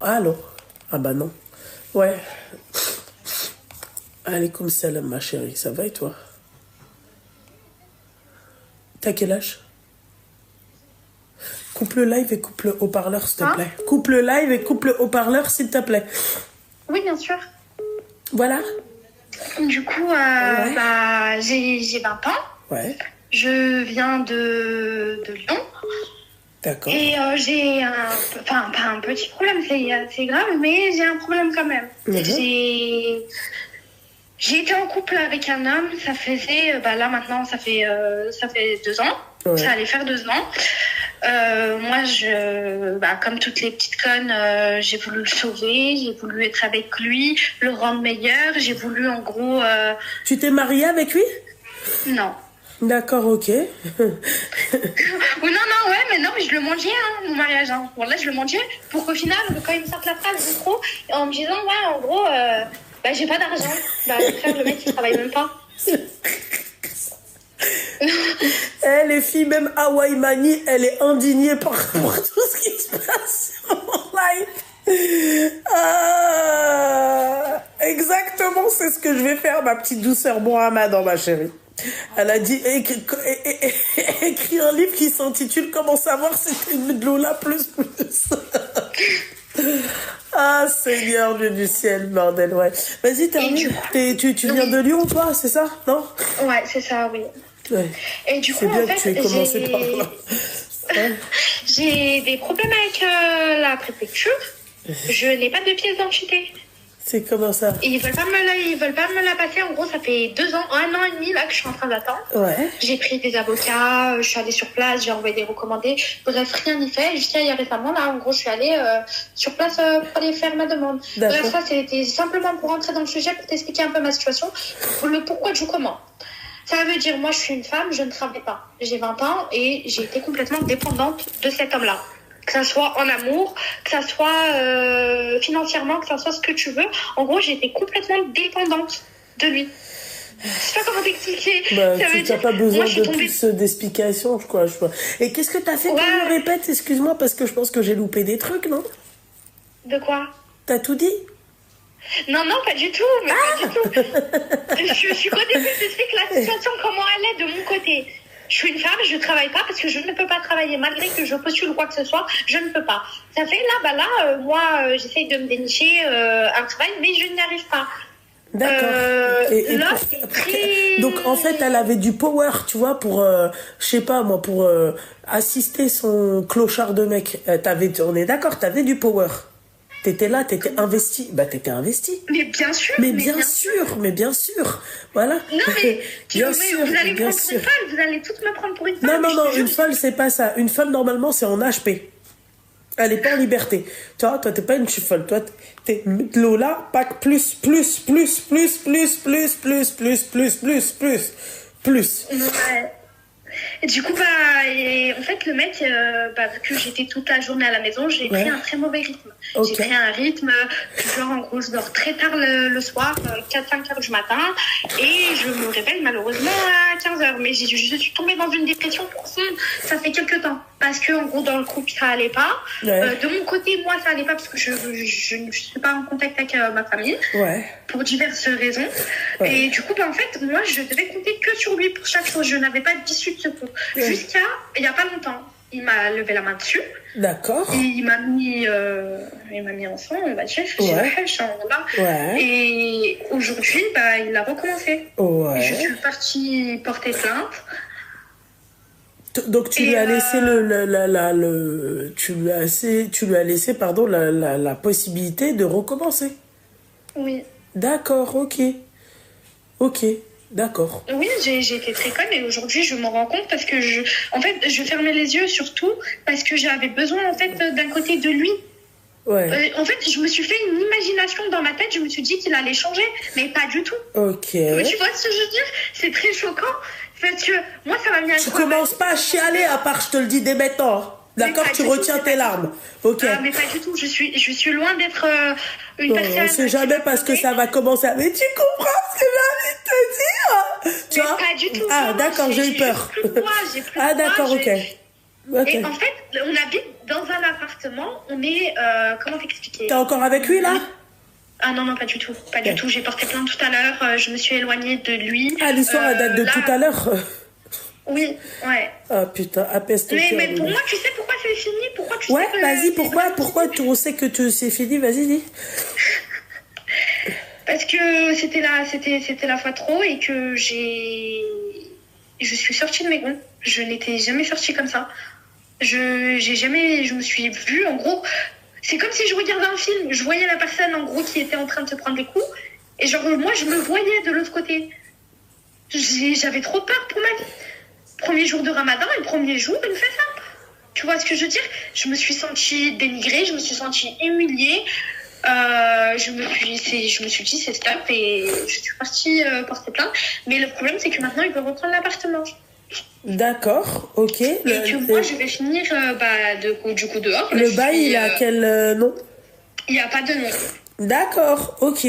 Allô? Ah bah non. Ouais. Alaykoum salam, ma chérie. Ça va et toi? T'as quel âge? Coupe le live et coupe le haut-parleur, s'il te plaît. Coupe le live et coupe le haut-parleur, s'il te plaît. Oui, bien sûr. Voilà. Du coup, Ouais. bah, j'ai 20 ans. Ouais. Je viens de Lyon. D'accord. Et j'ai pas un petit problème, c'est grave, mais j'ai un problème quand même. J'ai été en couple avec un homme, ça faisait, là maintenant, ça fait 2 ans. Ouais. Ça allait faire 2 ans. Moi, comme toutes les petites connes, j'ai voulu le sauver, j'ai voulu être avec lui, le rendre meilleur, j'ai voulu en gros... Tu t'es mariée avec lui? Non. D'accord, ok. Oui, non, mais je le mangeais, mon mariage. Hein. Bon, là, je le mangeais pour qu'au final, quand il me sorte la phrase de trop, en me disant, ouais, en gros, j'ai pas d'argent. Le mec, il travaille même pas. Les filles, même Hawaii Mani, elle est indignée par tout ce qui se passe sur mon live. Exactement, c'est ce que je vais faire, ma petite douceur. Bon Ramadan, ma chérie. Elle a dit, écrit un livre qui s'intitule Comment savoir si t'es une Lola plus. Ah, Seigneur Dieu du ciel, bordel, ouais. Vas-y, termine. Tu viens de Lyon, toi, c'est ça? Non? Ouais, c'est ça, oui. Ouais. Et du coup, c'est bien en fait, que tu aies commencé par là. Ouais. J'ai des problèmes avec la préfecture. Je n'ai pas de pièce d'identité. C'est comment ça? Ils veulent pas me la passer. En gros, ça fait 2 ans, 1 an et demi là que je suis en train d'attendre. Ouais. J'ai pris des avocats, je suis allée sur place, j'ai envoyé des recommandés. Bref, rien n'y fait. Jusqu'à il y a récemment, là, en gros, je suis allée sur place pour aller faire ma demande. Bref, ça, c'était simplement pour rentrer dans le sujet, pour t'expliquer un peu ma situation, le pourquoi du comment. Ça veut dire, moi, je suis une femme, je ne travaille pas. J'ai 20 ans et j'ai été complètement dépendante de cet homme-là. Que ça soit en amour, que ça soit financièrement, que ça soit ce que tu veux. En gros, j'ai été complètement dépendante de lui. Je sais pas comment t'expliquer. Tu n'as pas besoin de plus d'explications, quoi. Et qu'est-ce que t'as fait? Ouais. Tu me répètes, excuse-moi, parce que je pense que j'ai loupé des trucs, non? De quoi? T'as tout dit? Non, pas du tout, mais pas du tout. Je suis qu'au début, je t'explique la situation, comment elle est de mon côté. Je suis une femme, je ne travaille pas parce que je ne peux pas travailler. Malgré que je postule ou quoi que ce soit, je ne peux pas. Ça fait moi, j'essaye de me dénicher un travail, mais je n'y arrive pas. D'accord. Donc, en fait, elle avait du power, tu vois, pour, je sais pas, moi, pour assister son clochard de mec. On est d'accord, t'avais du power. T'étais là, t'étais investi. T'étais investi. Mais bien sûr. Mais bien sûr. Voilà. Non, mais vous allez me prendre pour une folle, vous allez toutes me prendre pour une folle. Non, une folle, c'est pas ça. Une folle, normalement, c'est en HP. Elle est pas en liberté. Toi, t'es pas une folle. Toi, t'es Lola, pack plus. Ouais. Et du coup, en fait, le mec, vu que j'étais toute la journée à la maison, j'ai pris un très mauvais rythme. Okay. J'ai pris un rythme, genre, en gros, je dors très tard le soir, 4-5 heures du matin, et je me réveille malheureusement à 15 heures. Mais je suis tombée dans une dépression profonde, ça fait quelques temps. Parce que, en gros, dans le couple, ça allait pas. Ouais. De mon côté, moi, ça allait pas parce que je ne suis pas en contact avec ma famille. Ouais. Pour diverses raisons. Ouais. Et du coup, en fait, moi, je devais compter que sur lui pour chaque chose. Je n'avais pas d'issue de secours. Ouais. Jusqu'à, il n'y a pas longtemps, il m'a levé la main dessus. D'accord. Et il m'a mis ensemble, on va dire. J'ai la hache, là. Ouais. Et aujourd'hui, il a recommencé. Ouais. Et je suis partie porter plainte. Donc tu lui as laissé la possibilité de recommencer. Oui. D'accord, ok, d'accord. Oui, j'ai été très conne et aujourd'hui je m'en rends compte parce que je fermais les yeux surtout parce que j'avais besoin en fait d'un côté de lui. Ouais. En fait, je me suis fait une imagination dans ma tête, je me suis dit qu'il allait changer, mais pas du tout. Ok. Mais tu vois ce que je veux dire? C'est très choquant. Parce que moi, ça m'a mis un Tu commences pas à chialer à part, je te le dis dès maintenant. D'accord, tu retiens tes larmes. Ok. Mais pas du tout. Je suis loin d'être une personne. On sait jamais parce que ça va commencer. Mais tu comprends ce que j'ai envie de te dire? Tu vois? Pas du tout. Ah, d'accord, j'ai eu peur. J'ai plus de voix. Ah, d'accord, ok. Et en fait, on habite dans un appartement, on est... comment t'expliquer? T'es encore avec lui, là? Ah non, pas du tout. Pas du tout. J'ai porté plainte tout à l'heure. Je me suis éloignée de lui. Ah, l'histoire, elle date de là... tout à l'heure. Oui, ouais. Ah, putain, apaise ton cœur. Mais pour moi, tu sais pourquoi c'est fini? Pourquoi tu ouais, sais que vas-y, pourquoi on sait que c'est fini? Vas-y, dis. Parce que c'était la fois trop et que je suis sortie de mes gonds. Je n'étais jamais sortie comme ça. Je me suis vue, en gros, c'est comme si je regardais un film. Je voyais la personne, en gros, qui était en train de se prendre des coups. Et genre, moi, je me voyais de l'autre côté. J'avais trop peur pour ma vie. Premier jour de Ramadan et le premier jour, il me fait ça. Tu vois ce que je veux dire? Je me suis sentie dénigrée, je me suis sentie humiliée. Je me suis dit c'est stop et je suis partie porter plainte. Mais le problème, c'est que maintenant, il veut reprendre l'appartement. D'accord, ok. Et que moi, je vais finir du coup dehors. Le bail, il a quel nom? Il n'y a pas de nom. D'accord, ok.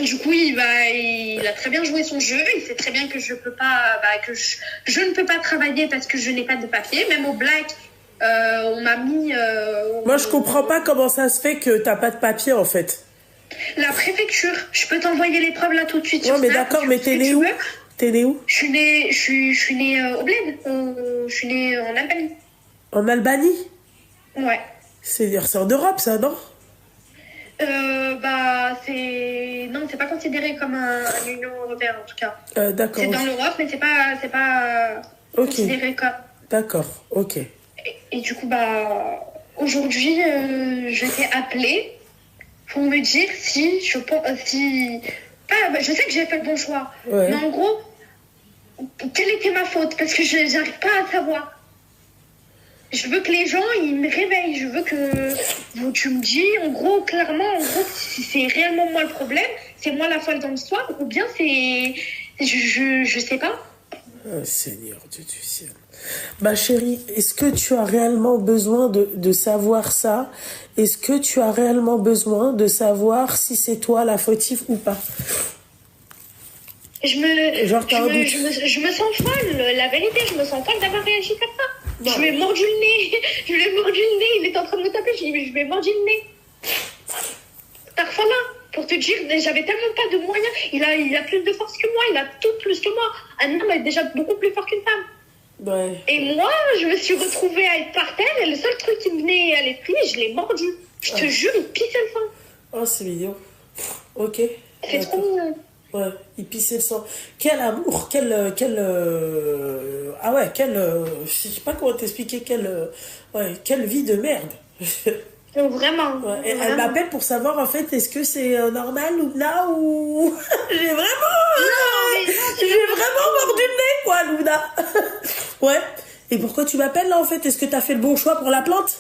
Du coup, il a très bien joué son jeu. Il sait très bien que je peux pas, je ne peux pas travailler parce que je n'ai pas de papier. Même au black, on m'a mis. Moi, je comprends pas comment ça se fait que t'as pas de papier en fait. La préfecture. Je peux t'envoyer les preuves là tout de suite. Non, mais d'accord, mais t'es né où? T'es né où? Je suis née au bled. Je suis née en Albanie. En Albanie? Ouais. C'est en Europe, ça, non? Non, c'est pas considéré comme un Union européenne en tout cas. D'accord. C'est dans l'Europe, mais c'est pas considéré comme. D'accord, ok. Et du coup, aujourd'hui, je t'ai appelé pour me dire si je pense, je sais que j'ai fait le bon choix, ouais. Mais en gros, quelle était ma faute? Parce que je n'arrive pas à savoir. Je veux que les gens, ils me réveillent. Je veux que tu me dis, en gros, clairement, si c'est réellement moi le problème, c'est moi la folle dans l'histoire, ou bien je sais pas. Oh, Seigneur Dieu du ciel. Ma chérie, est-ce que tu as réellement besoin de savoir ça? Est-ce que tu as réellement besoin de savoir si c'est toi la fautive ou pas? Je me sens folle, la vérité, je me sens folle d'avoir réagi comme ça. Non. Je lui ai mordu le nez, il était en train de me taper, je lui ai mordu le nez. Parfois là, pour te dire, j'avais tellement pas de moyens, il a plus de force que moi, il a tout plus que moi. Un homme est déjà beaucoup plus fort qu'une femme. Ouais. Et moi, je me suis retrouvée à être par terre et le seul truc qui me venait à l'esprit, je l'ai mordu. Je te jure, il pissait le sang. Oh, c'est mignon. Ok. C'est trop mignon. Ouais, il pissait le sang. Quel amour, je sais pas comment t'expliquer, quelle vie de merde. Vraiment. Ouais, elle m'appelle pour savoir en fait, est-ce que c'est normal Luna ou j'ai vraiment mordu le nez quoi, Luna. Ouais. Et pourquoi tu m'appelles là en fait? Est-ce que t'as fait le bon choix pour la plante?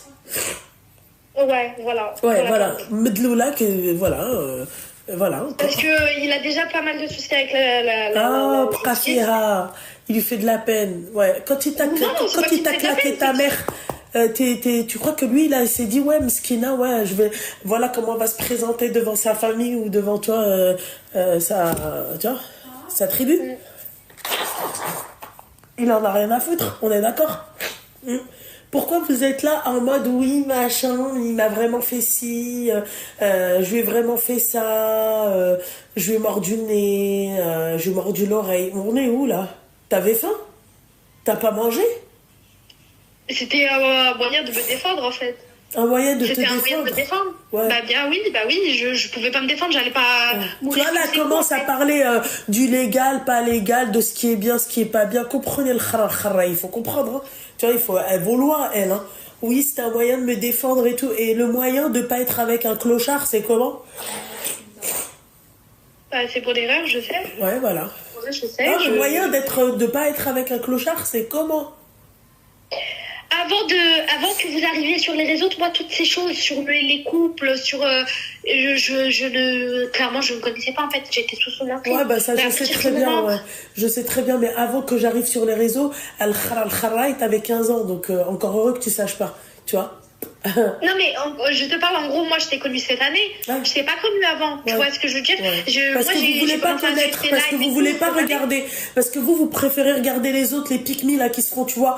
Ouais, voilà. Ouais, voilà. Medloula que voilà. Voilà. Parce que il a déjà pas mal de soucis avec la Prafiha, il lui fait de la peine. Ouais. Quand il t'a claqué ta mère, tu crois que lui, là, il s'est dit, ouais, Mskina, ouais, voilà comment on va se présenter devant sa famille ou devant toi, sa tribu. Il en a rien à foutre, on est d'accord? Pourquoi vous êtes là en mode oui machin, il m'a vraiment fait ci, je lui ai vraiment fait ça, je lui ai mordu le nez, je lui ai mordu l'oreille. On est où là? T'avais faim? T'as pas mangé? C'était un moyen de me défendre en fait. Un moyen de te défendre? C'était un moyen de me défendre. Ouais. Bah oui, je pouvais pas me défendre, j'allais pas mourir. Tu vois là, commence à parler du légal, pas légal, de ce qui est bien, ce qui est pas bien. Comprenez le khara, il faut comprendre. Hein. Tu vois, elle vaut loin, elle. Hein. Oui, c'est un moyen de me défendre et tout. Et le moyen de pas être avec un clochard, c'est comment? C'est pour des rêves, je sais. Ouais, voilà. Je sais. Le moyen de pas être avec un clochard, c'est comment? Avant que vous arriviez sur les réseaux, moi, toutes ces choses sur les couples, sur clairement, je ne connaissais pas en fait. J'étais sous son emprise. Ouais, ça, je sais très bien. Ouais. Je sais très bien, mais avant que j'arrive sur les réseaux, Al-Khara, t'avais 15 ans, donc encore heureux que tu saches pas, tu vois. Non, mais je te parle en gros, moi je t'ai connue cette année. Ouais. Je t'ai pas connue avant. Tu vois ce que je veux dire? Ouais. Parce que vous voulez pas connaître, parce que vous voulez pas regarder, parce que vous préférez regarder les autres, les pique-me là qui se font, tu vois.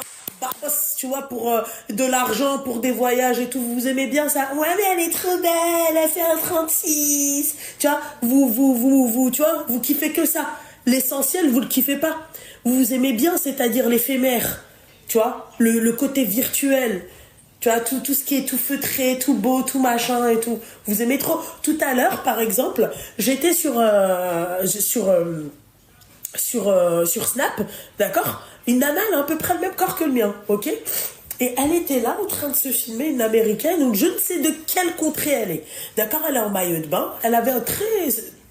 tu vois, pour de l'argent, pour des voyages et tout, vous aimez bien ça. Ouais, mais elle est trop belle, elle fait un 36. Tu vois, tu vois, vous kiffez que ça. L'essentiel, vous le kiffez pas. Vous aimez bien, c'est-à-dire l'éphémère. Tu vois, le côté virtuel. Tu vois, tout ce qui est tout feutré, tout beau, tout machin et tout. Vous aimez trop. Tout à l'heure, par exemple, j'étais sur Snap, d'accord. Une nana, elle a à peu près le même corps que le mien, ok. Et elle était là en train de se filmer, une américaine, donc je ne sais de quelle contrée elle est. D'accord, elle est en maillot de bain, elle avait un très...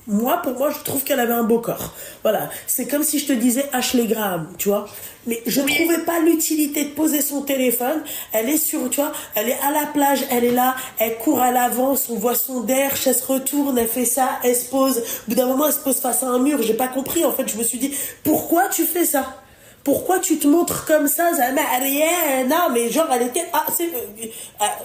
pour moi, je trouve qu'elle avait un beau corps. Voilà, c'est comme si je te disais Ashley Graham, tu vois. Mais je ne trouvais pas l'utilité de poser son téléphone. Elle est tu vois, elle est à la plage, elle est là, elle court à l'avance, on voit son derche, elle se retourne, elle fait ça, elle se pose. Au bout d'un moment, elle se pose face à un mur. J'ai pas compris, en fait, je me suis dit, pourquoi tu fais ça? Pourquoi tu te montres comme ça, Zama? Rien, non, mais genre, elle était,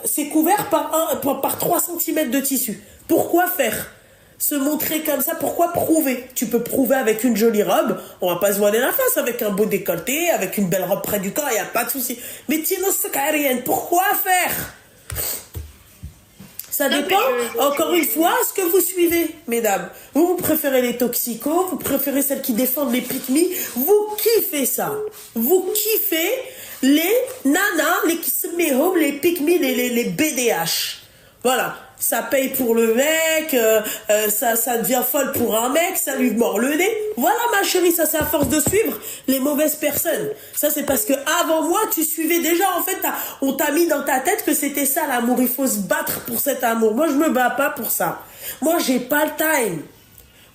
c'est couvert par 3 cm de tissu. Pourquoi faire? Se montrer comme ça, pourquoi prouver? Tu peux prouver avec une jolie robe, on va pas se voiler la face, avec un beau décolleté, avec une belle robe près du corps, il n'y a pas de souci. Mais pourquoi faire? Ça dépend, encore une fois, ce que vous suivez, mesdames. Vous préférez les toxicos, vous préférez celles qui défendent les pick-me, vous kiffez ça. Vous kiffez les nanas, les pick-me, les BDH. Voilà. Ça paye pour le mec, ça devient folle pour un mec, ça lui mord le nez. Voilà ma chérie, ça c'est à force de suivre les mauvaises personnes. Ça c'est parce que avant moi tu suivais déjà, en fait on t'a mis dans ta tête que c'était ça l'amour, il faut se battre pour cet amour. Moi je me bats pas pour ça. Moi j'ai pas le time.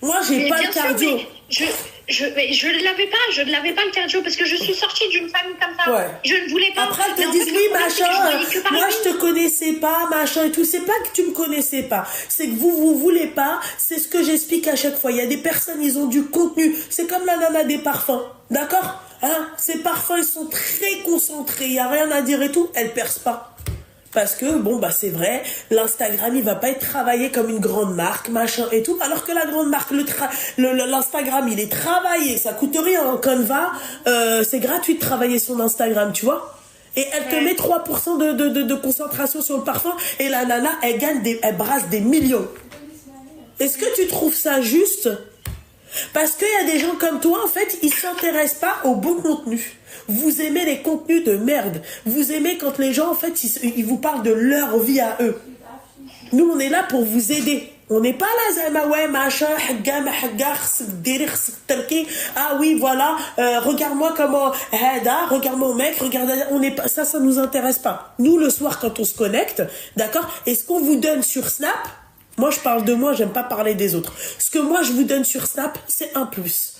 Moi j'ai pas le cardio. Je ne l'avais pas le cardio parce que je suis sortie d'une famille comme ça. Ouais. Je ne voulais pas. Après, elles te disent oui, machin, moi je te connaissais pas, machin et tout. C'est pas que tu me connaissais pas. C'est que vous voulez pas. C'est ce que j'explique à chaque fois. Il y a des personnes, ils ont du contenu. C'est comme la nana des parfums. D'accord? Hein? Ces parfums, ils sont très concentrés. Il n'y a rien à dire et tout. Elles percent pas. Parce que, c'est vrai, l'Instagram, il va pas être travaillé comme une grande marque, machin et tout. Alors que la grande marque, l'Instagram, il est travaillé. Ça coûte rien en Canva. C'est gratuit de travailler son Instagram, tu vois. Et elle te met 3% de concentration sur le parfum. Et la nana, elle brasse des millions. Est-ce que tu trouves ça juste? Parce qu'il y a des gens comme toi, en fait, ils s'intéressent pas au bon contenu. Vous aimez les contenus de merde. Vous aimez quand les gens, en fait, ils vous parlent de leur vie à eux. Nous, on est là pour vous aider. On n'est pas là, Zama, ouais, machin, ah oui, voilà, regarde-moi comment, regarde mon mec, on n'est pas, ça nous intéresse pas. Nous, le soir, quand on se connecte, d'accord, et ce qu'on vous donne sur Snap, moi, je parle de moi, j'aime pas parler des autres. Ce que moi, je vous donne sur Snap, c'est un plus.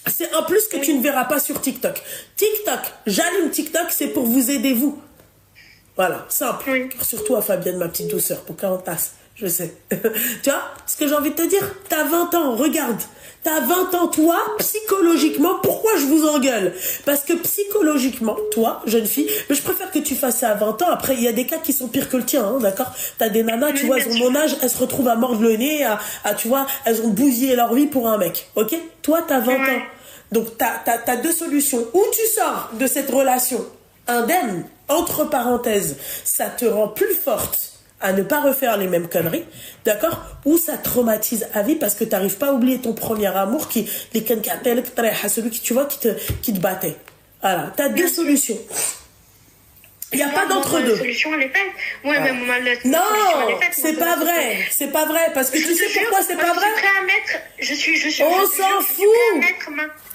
C'est un plus que tu ne verras pas sur TikTok. J'allume TikTok, c'est pour vous aider, vous. Voilà, simple. Oui. Surtout à Fabienne, ma petite douceur, pour qu'on tasse, je sais. Tu vois, ce que j'ai envie de te dire, t'as 20 ans, regarde. T'as 20 ans, toi, psychologiquement, pourquoi je vous engueule? Parce que psychologiquement, toi, jeune fille, mais je préfère que tu fasses ça à 20 ans. Après, il y a des cas qui sont pires que le tien, hein, d'accord? T'as des nanas, tu vois, elles ont mon âge, elles se retrouvent à mordre le nez, tu vois, elles ont bousillé leur vie pour un mec, ok? Toi, t'as 20 ans. Donc, t'as 2 solutions. Ou tu sors de cette relation indemne, entre parenthèses, ça te rend plus forte à ne pas refaire les mêmes conneries, d'accord? Ou ça te traumatise à vie parce que tu n'arrives pas à oublier ton premier amour celui qui, tu vois, qui te battait. Voilà, tu as 2 solutions. Il n'y a pas d'entre-deux. La solution, elle est faite. Ouais, mais moi, non, c'est pas vrai. C'est pas vrai. Parce que tu sais pourquoi c'est pas vrai? On s'en fout.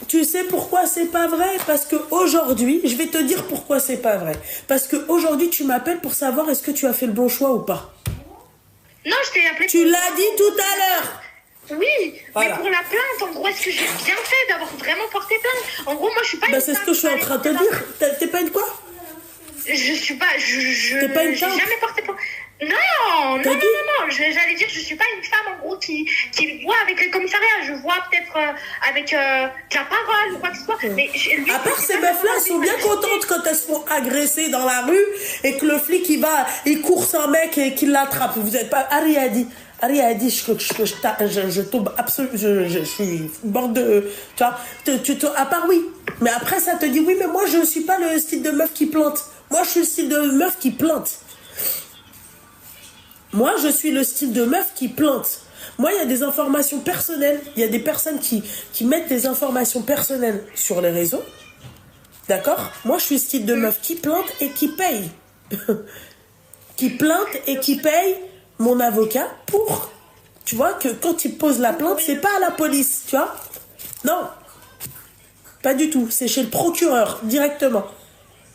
Tu sais pourquoi c'est pas vrai? Parce que aujourd'hui, je vais te dire pourquoi c'est pas vrai. Parce que aujourd'hui, tu m'appelles pour savoir est-ce que tu as fait le bon choix ou pas. Non, je t'ai appelé. Tu l'as dit tout à l'heure. Oui, voilà. Mais pour la plainte, en gros, est-ce que j'ai bien fait d'avoir vraiment porté plainte? En gros, moi, je suis pas une c'est ce que je suis en train de te dire. T'es pas une quoi? Je suis pas. T'es pas une j'ai jamais porté plainte. Non, j'allais dire, je suis pas une femme, en gros, qui voit avec le commissariat. Je vois peut-être avec de la parole ou quoi que ce soit. Mais lui, à part ces meufs-là, elles sont bien contentes quand elles se font agresser dans la rue et que le flic, il course un mec et qu'il l'attrape. Vous êtes pas... Harry a dit, je tombe absolument... Je suis bord de... Tu vois, à part oui. Mais après, ça te dit, oui, mais moi, je suis pas le style de meuf qui plante. Moi, je suis le style de meuf qui plante. Moi, je suis le style de meuf qui plante. Moi, il y a des informations personnelles. Il y a des personnes qui mettent des informations personnelles sur les réseaux. D'accord? Moi, je suis le style de meuf qui plante et qui paye. Qui plainte et qui paye mon avocat pour... Tu vois, que quand il pose la plainte, c'est pas à la police, tu vois? Non. Pas du tout. C'est chez le procureur, directement.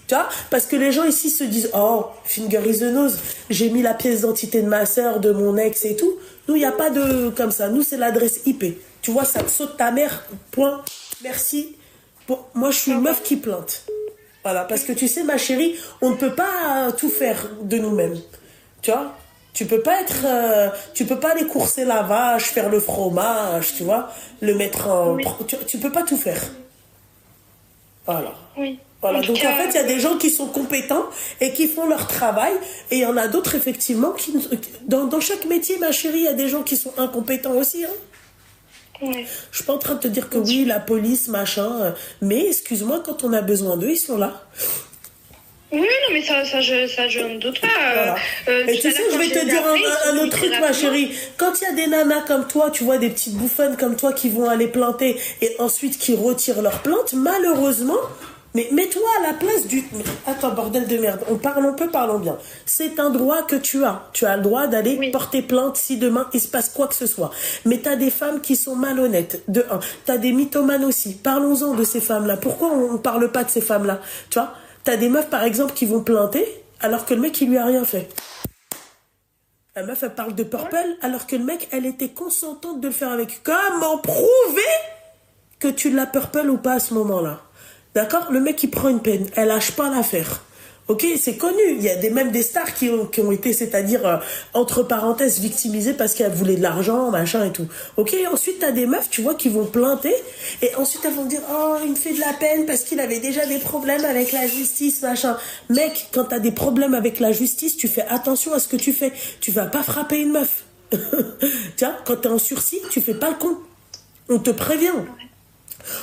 Tu vois, parce que les gens ici se disent, oh, finger is the nose, j'ai mis la pièce d'identité de ma soeur, de mon ex et tout. Nous, il n'y a pas de comme ça. Nous, c'est l'adresse IP. Tu vois, ça te saute ta mère, point. Merci. Bon, moi, je suis une meuf qui plainte. Voilà, parce que tu sais, ma chérie, on ne peut pas tout faire de nous-mêmes. Tu vois, tu peux pas aller courser la vache, faire le fromage, tu vois, le mettre en... Oui. Tu peux pas tout faire. Voilà. Oui. Voilà, donc en fait, il y a des gens qui sont compétents et qui font leur travail, et il y en a d'autres, effectivement, qui... Dans chaque métier, ma chérie, il y a des gens qui sont incompétents aussi, hein. Ouais. Je suis pas en train de te dire que oui, la police, machin, mais excuse-moi, quand on a besoin d'eux, ils sont là. Oui, non, mais ça je ne doute pas. Voilà. Et tu sais, je vais te dire un autre truc, ma chérie. Quand il y a des nanas comme toi, tu vois, des petites bouffonnes comme toi qui vont aller planter et ensuite qui retirent leur plainte, malheureusement... Mais mets-toi à la place du... Attends, bordel de merde. Parlons bien. C'est un droit que tu as. Tu as le droit d'aller porter plainte si demain il se passe quoi que ce soit. Mais t'as des femmes qui sont malhonnêtes, de un. T'as des mythomanes aussi. Parlons-en de ces femmes-là. Pourquoi on parle pas de ces femmes-là? Tu vois, t'as des meufs, par exemple, qui vont planter alors que le mec, il lui a rien fait. La meuf, elle parle de purple alors que le mec, elle était consentante de le faire avec. Comment prouver que tu l'as purple ou pas à ce moment-là? D'accord? Le mec, il prend une peine. Elle lâche pas l'affaire. Ok? C'est connu. Il y a même des stars qui ont été, c'est-à-dire, entre parenthèses, victimisées parce qu'elles voulaient de l'argent, machin et tout. Ok? Ensuite, t'as des meufs, tu vois, qui vont plainter. Et ensuite, elles vont dire, oh, il me fait de la peine parce qu'il avait déjà des problèmes avec la justice, machin. Mec, quand t'as des problèmes avec la justice, tu fais attention à ce que tu fais. Tu vas pas frapper une meuf. Tiens, quand t'es en sursis, tu fais pas le con. On te prévient.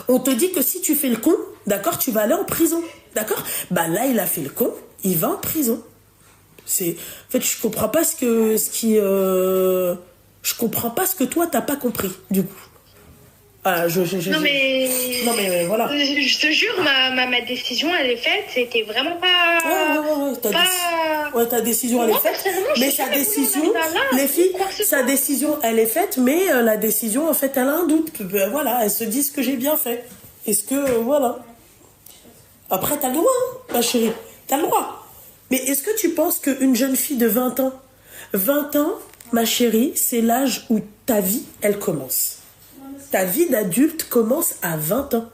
On te dit que si tu fais le con, d'accord, tu vas aller en prison, d'accord? Bah là, il a fait le con, il va en prison. En fait, je comprends pas je comprends pas ce que toi t'as pas compris, du coup. Voilà, non mais voilà. Je te jure, ma décision, elle est faite. C'était vraiment pas. Ta décision, elle est faite. Mais sa décision, les filles, sa décision, elle est faite. Mais la décision, en fait, elle a un doute. Voilà, elles se disent que j'ai bien fait. Est-ce que voilà. Après, t'as le droit, hein, ma chérie. T'as le droit. Mais est-ce que tu penses qu'une jeune fille de 20 ans, ma chérie, c'est l'âge où ta vie, elle commence. Ta vie d'adulte commence à 20 ans.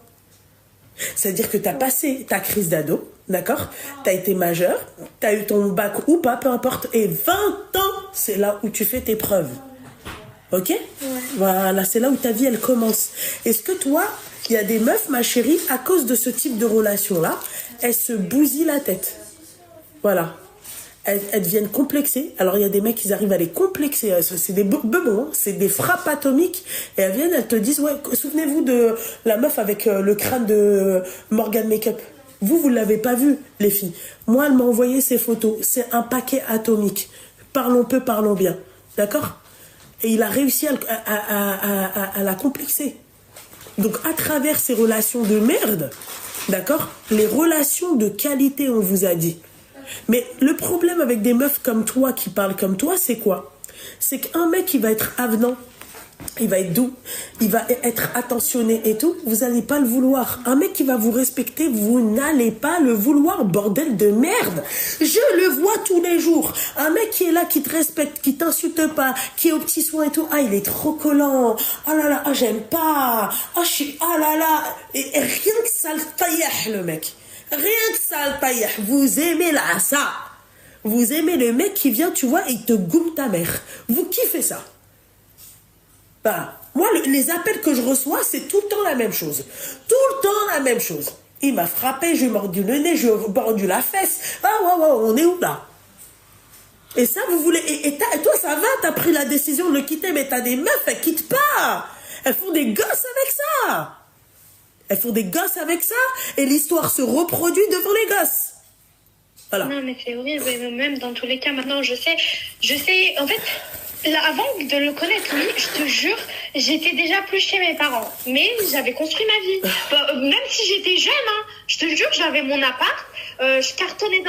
C'est-à-dire que tu as passé ta crise d'ado, d'accord? Tu as été majeur, tu as eu ton bac ou pas, peu importe. Et 20 ans, c'est là où tu fais tes preuves. Ok? Voilà, c'est là où ta vie, elle commence. Est-ce que toi, il y a des meufs, ma chérie, à cause de ce type de relation-là, elles se bousillent la tête. Voilà. Elles deviennent complexées. Alors, il y a des mecs qui arrivent à les complexer. C'est des bebons, hein. C'est des frappes atomiques. Et elles te disent, ouais, souvenez-vous de la meuf avec le crâne de Morgan Makeup. Vous l'avez pas vu, les filles. Moi, elle m'a envoyé ces photos. C'est un paquet atomique. Parlons peu, parlons bien. D'accord? Et il a réussi à la complexer. Donc, à travers ces relations de merde, d'accord? Les relations de qualité, on vous a dit. Mais le problème avec des meufs comme toi qui parlent comme toi, c'est quoi? C'est qu'un mec, il va être avenant, il va être doux, il va être attentionné et tout, vous n'allez pas le vouloir. Un mec qui va vous respecter, vous n'allez pas le vouloir, bordel de merde. Je le vois tous les jours. Un mec qui est là, qui te respecte, qui t'insulte pas, qui est au petit soin et tout. Ah, il est trop collant. Ah là là, ah j'aime pas. Ah là là. Et rien que ça le taillait, le mec. Rien que ça le tailleh, vous aimez l'assa. Vous aimez le mec qui vient, tu vois, et il te goume ta mère. Vous kiffez ça. Bah, moi, les appels que je reçois, c'est tout le temps la même chose. Tout le temps la même chose. Il m'a frappé, je lui ai mordu le nez, je lui ai mordu la fesse. Ah ouais, on est où là? Et ça, vous voulez... Et toi, ça va, t'as pris la décision de le quitter, mais t'as des meufs, elles quittent pas. Elles font des gosses avec ça. Elles font des gosses avec ça, et l'histoire se reproduit devant les gosses. Voilà. Non, mais c'est horrible. Même dans tous les cas, maintenant, je sais, en fait, là, avant de le connaître, lui, je te jure, j'étais déjà plus chez mes parents. Mais j'avais construit ma vie. Même si j'étais jeune, hein, je te jure, j'avais mon appart. Je cartonnais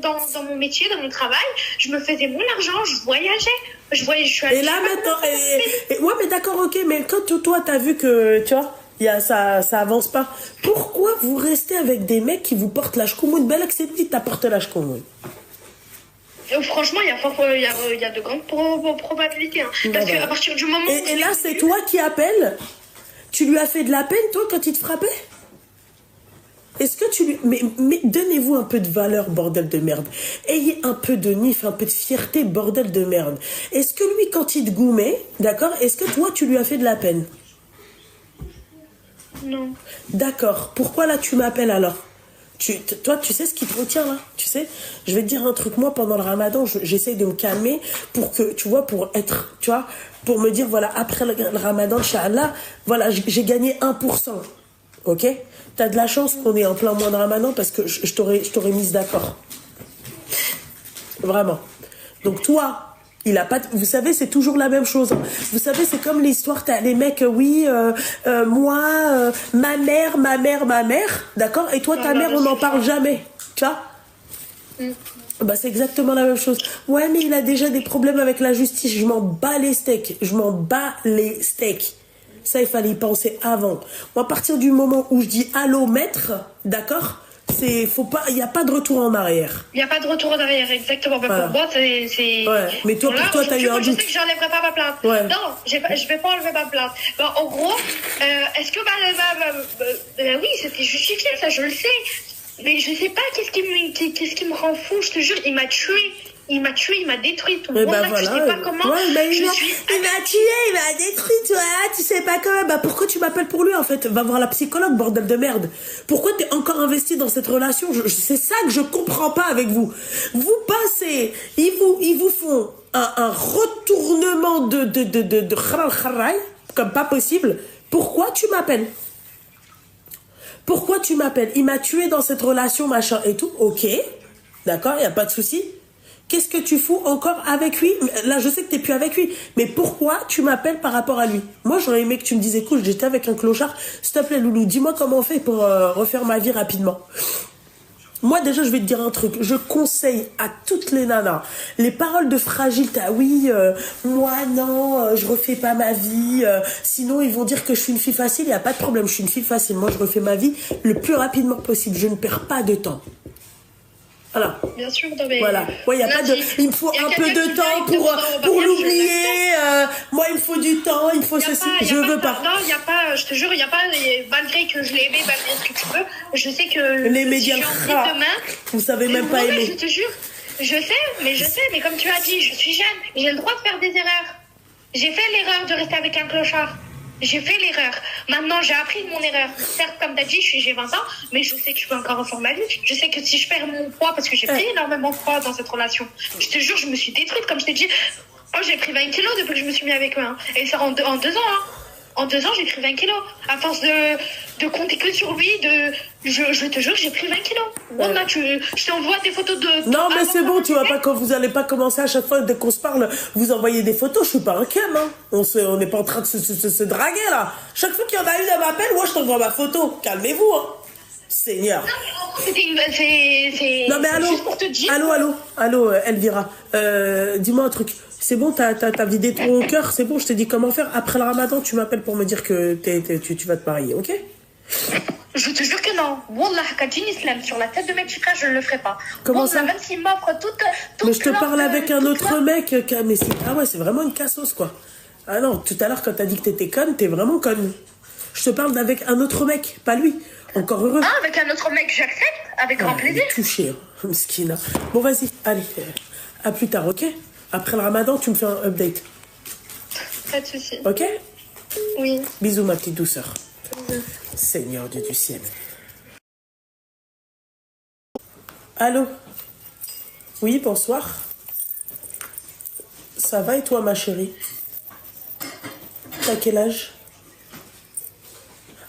dans mon métier, dans mon travail. Je me faisais mon argent, je voyageais. Je suis allée. Et là, maintenant, ouais, mais d'accord, ok, mais quand toi, t'as vu que, tu vois, ça avance pas. Pourquoi vous restez avec des mecs qui vous portent la shkoumoun? Belle que c'est dit, t'apportes la shkoumoun. Franchement, il y a de grandes probabilités. Hein. Parce qu'à partir du moment où... Et là, c'est toi qui appelles? Tu lui as fait de la peine, toi, quand il te frappait? Est-ce que tu lui... Mais donnez-vous un peu de valeur, bordel de merde. Ayez un peu de nif, un peu de fierté, bordel de merde. Est-ce que lui, quand il te goumait, d'accord, est-ce que toi, tu lui as fait de la peine? Non. D'accord. Pourquoi là, tu m'appelles alors? Toi, tu sais ce qui te retient là? Tu sais, je vais te dire un truc. Moi, pendant le ramadan, j'essaye de me calmer pour que, tu vois, pour être, tu vois, pour me dire, voilà, après le ramadan, Inch'Allah, voilà, j'ai gagné 1%. Ok? T'as de la chance qu'on est en plein mois de ramadan parce que je t'aurais mise d'accord. Vraiment. Donc toi, il a pas... Vous savez, c'est toujours la même chose. Vous savez, c'est comme l'histoire, t'as les mecs, oui, moi, ma mère, d'accord? Et toi, ta mère, on n'en parle jamais. Tu vois? Bah, c'est exactement la même chose. Ouais, mais il a déjà des problèmes avec la justice. Je m'en bats les steaks. Ça, il fallait y penser avant. Moi, à partir du moment où je dis allô, maître, d'accord? Il n'y a pas de retour en arrière. Il n'y a pas de retour en arrière, exactement. Voilà. Pour moi, c'est... Ouais. Mais toi, pour toi, t'as eu un doute. Je sais que j'enlèverai pas ma plainte. Ouais. Non, je vais pas enlever ma plainte. Bon, en gros, est-ce que oui, c'était justifié, ça, je le sais. Mais je sais pas qu'est-ce qui me rend fou. Je te jure, il m'a tué. Il m'a détruit. Tout le monde, là, voilà. Tu sais pas comment. Ouais, il m'a tué, il m'a détruit, toi, là, tu sais pas comment. Bah, pourquoi tu m'appelles pour lui, en fait? Va voir la psychologue, bordel de merde. Pourquoi t'es encore investi dans cette relation? C'est ça que je comprends pas avec vous. Vous passez, ils vous font un retournement de kharal, comme pas possible. Pourquoi tu m'appelles? Pourquoi tu m'appelles? Il m'a tué dans cette relation, machin et tout. Ok, d'accord, y a pas de souci. Qu'est-ce que tu fous encore avec lui? Là, je sais que t'es plus avec lui. Mais pourquoi tu m'appelles par rapport à lui? Moi, j'aurais aimé que tu me dises, écoute, j'étais avec un clochard. S'il te plaît, Loulou, dis-moi comment on fait pour refaire ma vie rapidement. Moi, déjà, je vais te dire un truc. Je conseille à toutes les nanas les paroles de fragile. Oui, moi, non, je refais pas ma vie. Sinon, ils vont dire que je suis une fille facile. Il n'y a pas de problème, je suis une fille facile. Moi, je refais ma vie le plus rapidement possible. Je ne perds pas de temps. Voilà. Bien sûr, non, mais voilà. Ouais, il me faut un peu de temps pour l'oublier. Moi, il me faut du temps, il me faut ceci. Je veux pas. Non, il n'y a pas, je te jure, il n'y a pas, malgré que je l'ai aimé, malgré ce que tu veux, je sais que les médias, vous savez même pas aimer. Je te jure, je sais, mais comme tu as dit, je suis jeune, j'ai le droit de faire des erreurs. J'ai fait l'erreur de rester avec un clochard. J'ai fait l'erreur. Maintenant, j'ai appris de mon erreur. Certes, comme tu as dit, j'ai 20 ans, mais je sais que je peux encore refaire ma vie. Je sais que si je perds mon poids, parce que j'ai pris énormément de poids dans cette relation, je te jure, je me suis détruite, comme je t'ai dit. Oh, j'ai pris 20 kilos depuis que je me suis mis avec eux. Hein. Et ça en 2 ans. Hein. En 2 ans, j'ai pris 20 kilos. À force de compter que sur lui, je te jure, j'ai pris 20 kilos. Bon, là, je t'envoie des photos de... Non, mais c'est bon, tu vas pas, quand vous allez pas commencer à chaque fois, dès qu'on se parle, vous envoyez des photos. Je suis pas un cam, hein. On n'est pas en train de se draguer, là. Chaque fois qu'il y en a une, elle m'appelle, moi, je t'envoie ma photo. Calmez-vous, hein. Seigneur. Non, mais allô, juste pour te dire. Allô, Elvira. Dis-moi un truc. C'est bon, t'as vidé ton cœur, c'est bon, je t'ai dit comment faire. Après le ramadan, tu m'appelles pour me dire que tu vas te marier, ok? Je te jure que non. Wallah, Kadjin Islam, sur la tête de mes petits frères, je ne le ferai pas. Comment ça? Même s'il m'offre toute mais je te parle avec un autre mec. Mais ah ouais, c'est vraiment une cassos, quoi. Ah non, tout à l'heure, quand t'as dit que t'étais conne, t'es vraiment conne. Je te parle avec un autre mec, pas lui. Encore heureux. Ah, avec un autre mec, j'accepte, avec grand plaisir. Touché, hein, Mskina. Bon, vas-y, allez, à plus tard, ok? Après le ramadan, tu me fais un update. Pas de soucis. Ok? Oui. Bisous, ma petite douceur. Bisous. Seigneur Dieu du ciel. Allô? Oui, bonsoir. Ça va et toi, ma chérie? T'as quel âge?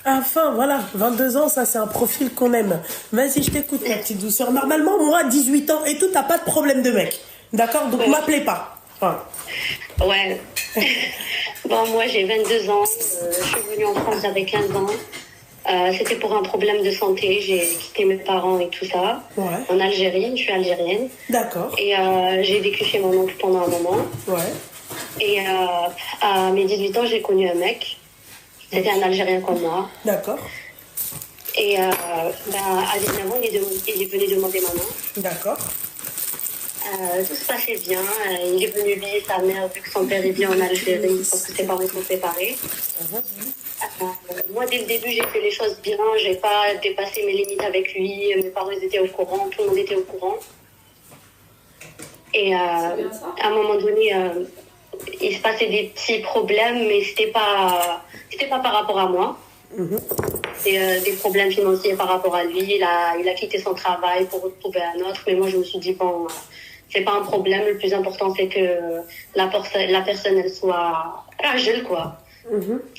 Enfin, voilà, 22 ans, ça c'est un profil qu'on aime. Vas-y, je t'écoute, ma petite douceur. Normalement, moi, 18 ans et tout, t'as pas de problème de mec. D'accord? Donc, m'appelez pas. Voilà. Ouais. Bon, moi, j'ai 22 ans. Je suis venue en France avec 15 ans. C'était pour un problème de santé. J'ai quitté mes parents et tout ça. Ouais. En Algérie, je suis algérienne. D'accord. Et j'ai vécu chez mon oncle pendant un moment. Ouais. Et à mes 18 ans, j'ai connu un mec. C'était un Algérien comme moi. D'accord. Et à 19 ans, il est venu demander ma main. D'accord. Tout se passait bien. Il est venu lier sa mère vu que son père vit en Algérie parce que ses parents sont séparés. Moi, dès le début, j'ai fait les choses bien. J'ai pas dépassé mes limites avec lui. Mes parents ils étaient au courant. Tout le monde était au courant. Et à un moment donné, il se passait des petits problèmes, mais c'était pas par rapport à moi. C'est des problèmes financiers par rapport à lui. Il a quitté son travail pour retrouver un autre. Mais moi, je me suis dit, bon, c'est pas un problème. Le plus important, c'est que la personne, elle soit agile, quoi.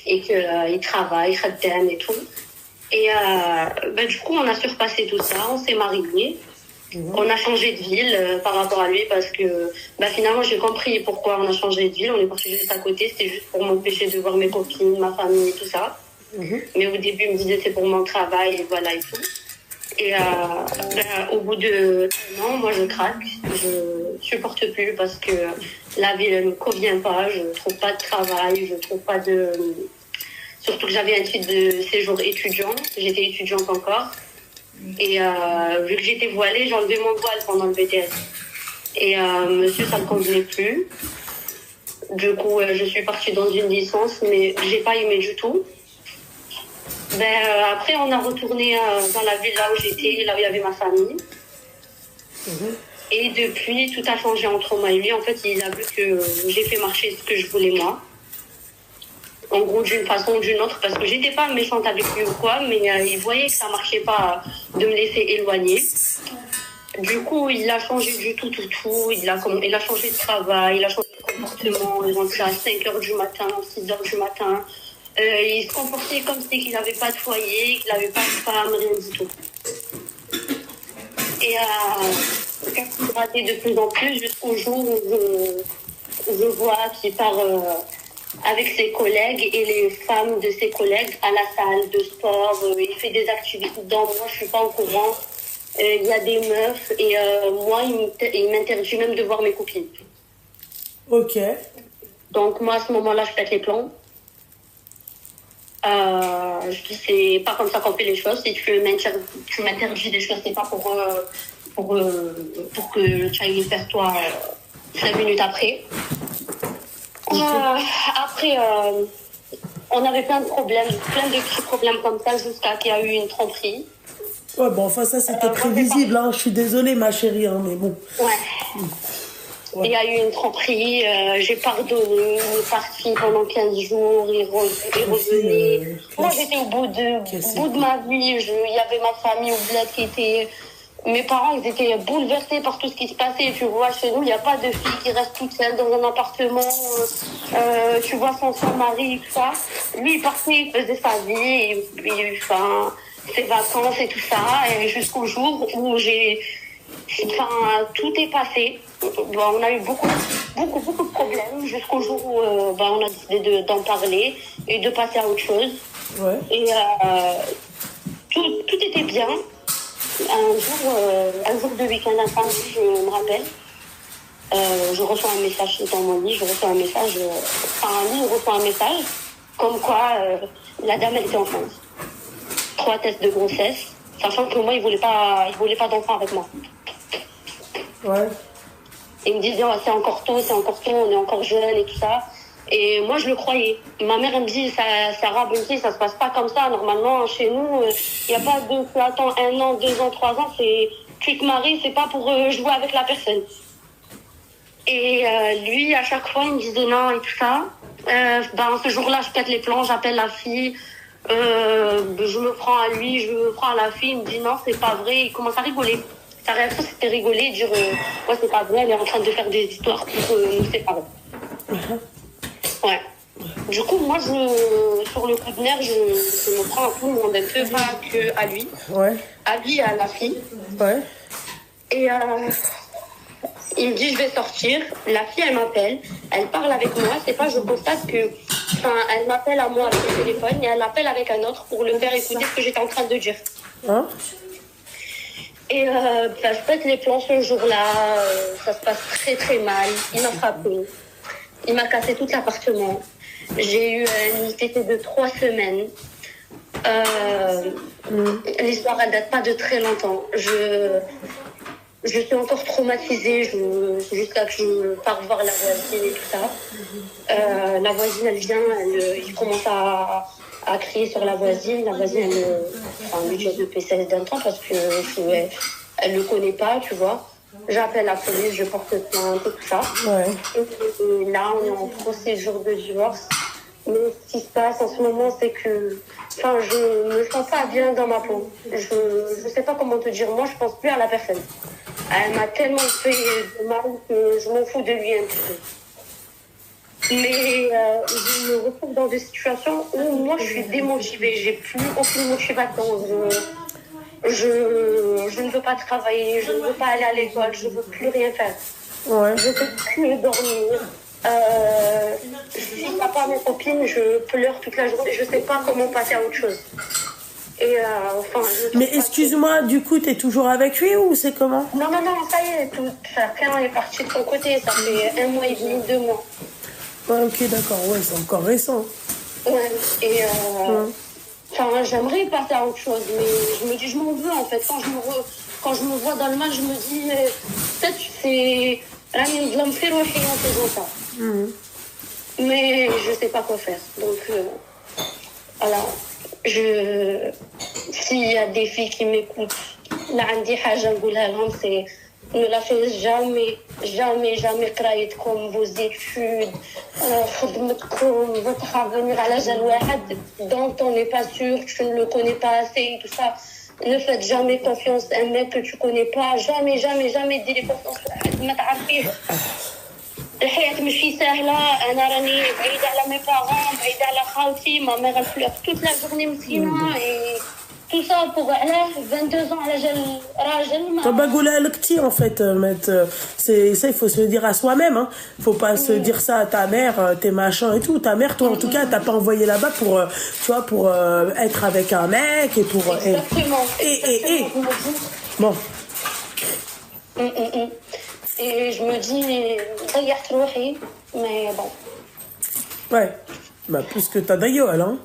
Et qu'il travaille, khaddam et tout. Et du coup, on a surpassé tout ça. On s'est mariés. On a changé de ville par rapport à lui parce que finalement, j'ai compris pourquoi on a changé de ville. On est parti juste à côté. C'était juste pour m'empêcher de voir mes copines, ma famille et tout ça. Mais au début, il me disait c'est pour mon travail et voilà et tout. Et au bout de un an, moi je craque. Je supporte plus parce que la ville ne me convient pas. Je trouve pas de travail, je trouve pas de... Surtout que j'avais un titre de séjour étudiant. J'étais étudiante encore. Et vu que j'étais voilée, j'ai enlevé mon voile pendant le BTS. Et monsieur, ça ne me convenait plus. Du coup, je suis partie dans une licence, mais j'ai pas aimé du tout. Après, on a retourné dans la ville là où j'étais, là où il y avait ma famille. Et depuis, tout a changé entre moi et lui. En fait, il a vu que j'ai fait marcher ce que je voulais moi. En gros, d'une façon ou d'une autre, parce que j'étais pas méchante avec lui ou quoi, mais il voyait que ça marchait pas de me laisser éloigner. Du coup, il a changé du tout. Il a changé de travail, il a changé de comportement. Il rentrait à 5h du matin, 6h du matin. Il se comportait comme si qu'il n'avait pas de foyer, qu'il n'avait pas de femme, rien du tout. Et ça s'est raté de plus en plus jusqu'au jour où je vois qu'il part avec ses collègues et les femmes de ses collègues à la salle de sport. Il fait des activités dedans. Moi, je ne suis pas au courant. Il y a des meufs et moi, il m'interdit même de voir mes copines. Ok. Donc moi, à ce moment-là, je pète les plombs. Je dis, c'est pas comme ça qu'on fait les choses. Si tu m'interdis des choses, c'est pas pour que tu ailles faire toi 5 minutes après. Après, on avait plein de problèmes, plein de petits problèmes comme ça jusqu'à qu'il y a eu une tromperie. Ouais, bon, enfin, ça, c'était prévisible, hein. Je suis désolée, ma chérie, hein, mais bon. Ouais. Il y a eu une tromperie, j'ai pardonné, il est parti pendant 15 jours, il revenait. Moi, j'étais au bout de ma vie, il y avait ma famille au bled qui était... Mes parents, ils étaient bouleversés par tout ce qui se passait. Tu vois, chez nous, il n'y a pas de fille qui reste toute seule dans un appartement. Tu vois, son mari, tout ça. Lui, il partait, il faisait sa vie, ses vacances et tout ça. Et jusqu'au jour où tout est passé. On a eu beaucoup de problèmes jusqu'au jour où on a décidé d'en parler et de passer à autre chose. Ouais. Et tout était bien. Un jour de week-end infâme, je me rappelle, je reçois un message dans mon lit, lui reçoit un message comme quoi la dame elle était enceinte. 3 tests de grossesse, sachant que moi il voulait pas d'enfant avec moi. Ouais. Et il me disait c'est encore tôt, on est encore jeune et tout ça. Et moi, je le croyais. Ma mère, elle me dit, Sarah, ça se passe pas comme ça. Normalement, chez nous, il n'y a pas de... Tu attends 1 an, 2 ans, 3 ans, tu te maries, c'est pas pour jouer avec la personne. Et lui, à chaque fois, il me disait non et tout ça. Ce jour-là, je pète les plombs, j'appelle la fille. Je me prends à lui, je me prends à la fille. Il me dit non, c'est pas vrai. Il commence à rigoler. Sa réaction, c'était rigoler, dire ouais, c'est pas vrai, elle est en train de faire des histoires pour nous séparer. Ouais. Du coup, moi, sur le coup de nerf, je me prends à tout le monde, un peu pas que à lui. Ouais. À lui et à la fille. Ouais. Et il me dit, je vais sortir. La fille, elle m'appelle. Elle parle avec moi. C'est pas, je constate que... Enfin, elle m'appelle à moi avec le téléphone et elle m'appelle avec un autre pour le faire écouter ce que j'étais en train de dire. Hein? Et je pète les plombs ce jour-là. Ça se passe très, très mal. Il m'a frappé. Il m'a cassé tout l'appartement. J'ai eu une TT de 3 semaines. L'histoire, elle date pas de très longtemps. Je suis encore traumatisée jusqu'à que je parte voir la voisine et tout ça. La voisine, elle vient, il commence à crier sur la voisine. La voisine, elle lui dit de PCS d'un temps parce qu'elle ne le connaît pas, tu vois. J'appelle la police, je porte plainte et tout ça. Ouais. Et là, on est en procédure de divorce. Mais ce qui se passe en ce moment, c'est que je me sens pas bien dans ma peau. Je sais pas comment te dire. Moi, je pense plus à la personne. Elle m'a tellement fait de mal que je m'en fous de lui un petit peu. Mais je me retrouve dans des situations où moi, je suis démotivée. J'ai plus aucune motivation. Je ne veux pas travailler, je ne veux pas aller à l'école, je ne veux plus rien faire. Ouais. Je ne peux plus dormir. Si papa, mes copines, je pleure toute la journée. Je ne sais pas comment passer à autre chose. Et mais excuse-moi, du coup, t'es toujours avec lui ou c'est comment? Non, ça y est, chacun est parti de son côté. Ça fait 1 mois et demi, 2 mois. Ouais, ok, d'accord, ouais, c'est encore récent. Ouais, et j'aimerais passer à autre chose, mais je me dis, je m'en veux en fait. Quand je me vois dans le mal, je me dis, peut-être c'est Rami de l'enfer ou en faisant ça. Mais je sais pas quoi faire. Donc, voilà. S'il y a des filles qui m'écoutent, là, c'est ne lâchez jamais قرايتكم, vos études, خدمتكم, votre avenir على جال واحد dont on n'est pas sûr, tu ne le connais pas assez, tout ça. Ne faites jamais confiance à un mec que tu connais pas. Jamais ديري confiance à واحد ما تعرفيه. الحياة ماشي سهلة. أنا راني بعيدة على mes parents, بعيدة على خالتي. Ma mère elle pleure toute la journée مسكينة et tout ça pour 22 ans على جال راجل. Bah قولها لك تي en fait, c'est ça, il faut se le dire à soi-même, hein. Faut pas se dire ça à ta mère, tes machins et tout. Ta mère, toi en tout cas, t'as pas envoyé là-bas pour tu vois, pour être avec un mec et pour exactement. Bon. Et je me dis, ضيعت روحي, mais bon. Ouais. Bah plus que ta d'ailleurs, hein.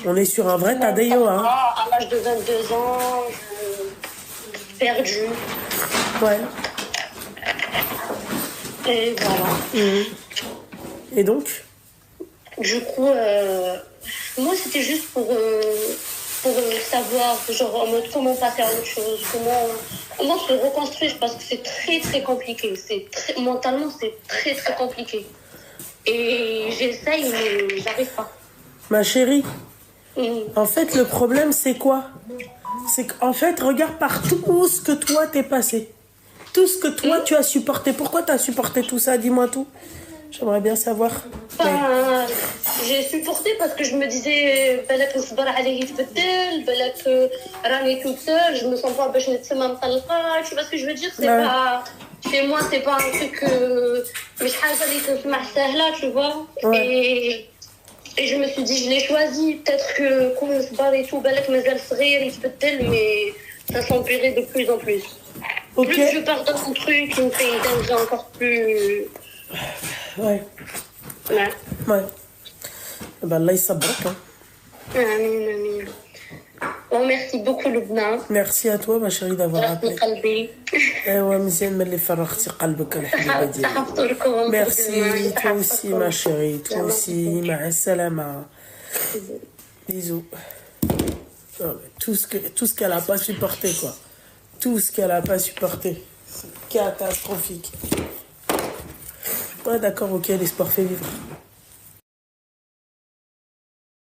On est sur un vrai Tadeo, hein. À l'âge de 22 ans, perdu. Ouais. Et voilà. Et donc? Du coup, moi c'était juste pour savoir, genre en mode comment passer à autre chose, comment se reconstruire, parce que c'est très très compliqué. Mentalement, c'est très très compliqué. Et j'essaye, mais j'arrive pas. Ma chérie, en fait, le problème, c'est quoi? C'est qu'en fait, regarde par tout ce que toi, t'es passé. Tout ce que toi, tu as supporté. Pourquoi tu as supporté tout ça? Dis-moi tout. J'aimerais bien savoir. J'ai supporté parce que je me disais, balak نصبر عليه يتبدل, balak راني toute seule, je me sens pas باش نتسمى مطلقة. Tu vois ce que je veux dire? C'est pas... Chez moi, c'est pas un truc... مش حاجة اللي تسمع سهلة, tu vois. Et je me suis dit, je l'ai choisi. Peut-être que quand on se barre et tout, balak مازال صغير يتبدل, mais ça s'empirait de plus en plus. Okay. Plus je pars dans un truc qui me fait une dingue encore plus... Ouais. Ben Allah il s'abrque, hein. Amin. Bon, merci beaucoup, Lubna. Merci à toi, ma chérie, d'avoir appelé. Merci, toi aussi, ma chérie. Toi aussi, ma salama. Bisous. Tout ce qu'elle n'a pas supporté, quoi. Tout ce qu'elle n'a pas supporté. Catastrophique. Ouais, d'accord, ok, l'espoir fait vivre.